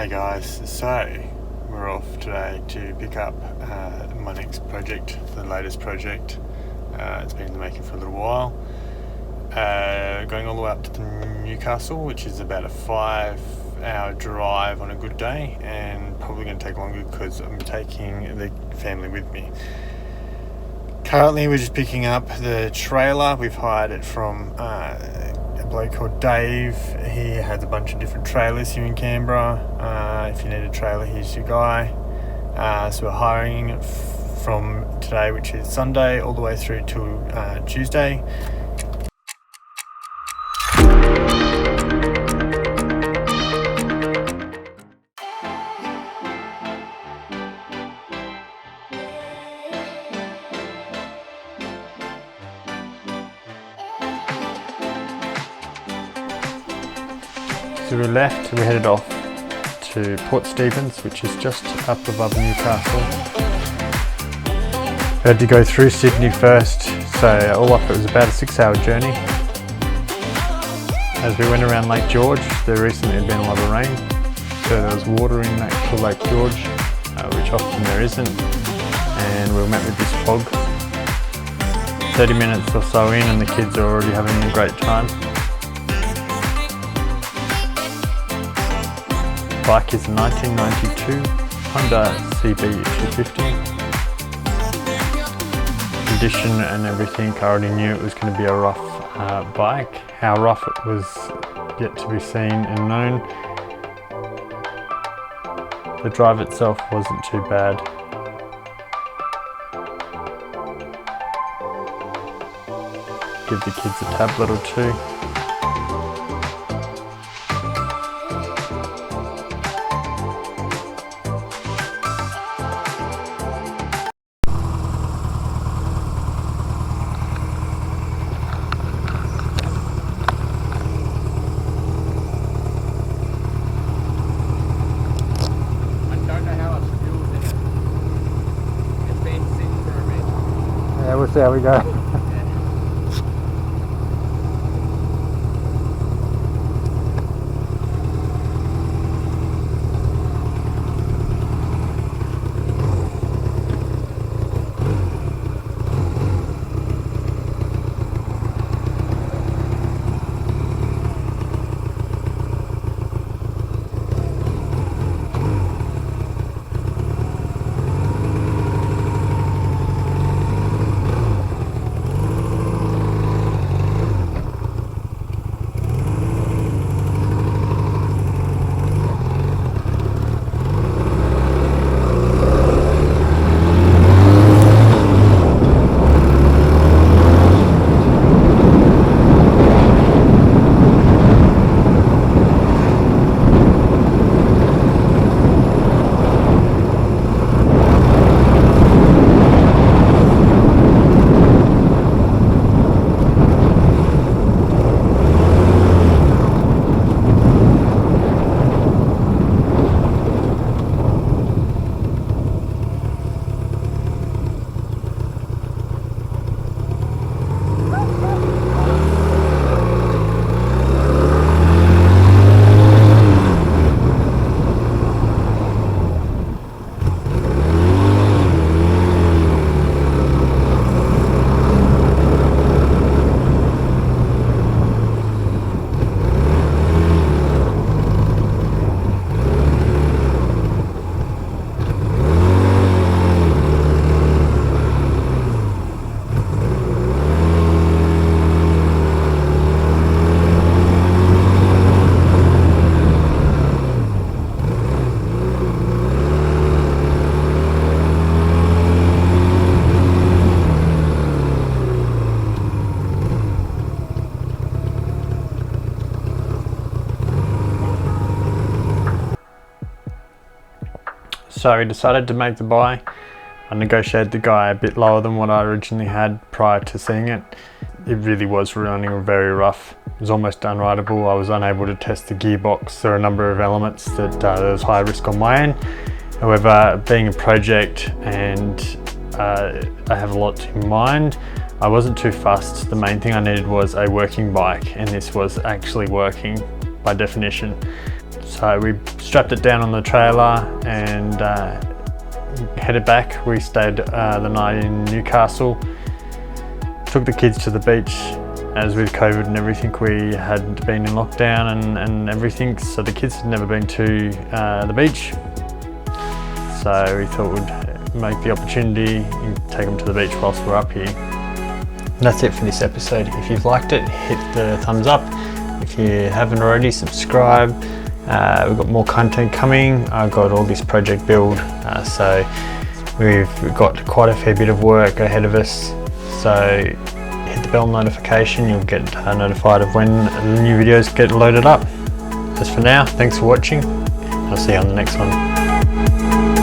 Hey guys, so we're off today to pick up my next project, the latest project. It's been in the making for a little while. Going all the way up to Newcastle, which is about a 5-hour drive on a good day, and probably going to take longer because I'm taking the family with me. Currently we're just picking up the trailer. We've hired it from a bloke called Dave. He has a bunch of different trailers here in Canberra. If you need a trailer, he's your guy. So we're hiring it from today, which is Sunday, all the way through to Tuesday. So we left, we headed off to Port Stephens, which is just up above Newcastle. We had to go through Sydney first, so all up it was about a 6-hour journey. As we went around Lake George, there recently had been a lot of rain, so there was water in actual Lake George, which often there isn't, and we were met with this fog. 30 minutes or so in and the kids are already having a great time. Bike is a 1992 Honda CB250. Condition and everything, I already knew it was going to be a rough bike. How rough it was yet to be seen and known. The drive itself wasn't too bad. Give the kids a tablet or two. Yeah, we'll see how we go. So we decided to make the buy. I negotiated the guy a bit lower than what I originally had prior to seeing it. It really was running very rough. It was almost unrideable. I was unable to test the gearbox. There are a number of elements that there was high risk on my end. However, being a project and I have a lot in mind, I wasn't too fussed. The main thing I needed was a working bike, and this was actually working by definition. So we strapped it down on the trailer and headed back. We stayed the night in Newcastle. Took the kids to the beach. As with COVID and everything, we had been in lockdown and everything, so the kids had never been to the beach. So we thought we'd make the opportunity and take them to the beach whilst we're up here. And that's it for this episode. If you've liked it, hit the thumbs up. If you haven't already, subscribe. We've got more content coming. I've got all this project build, so we've got quite a fair bit of work ahead of us. So hit the bell notification, you'll get notified of when the new videos get loaded up. As for now, thanks for watching. I'll see you on the next one.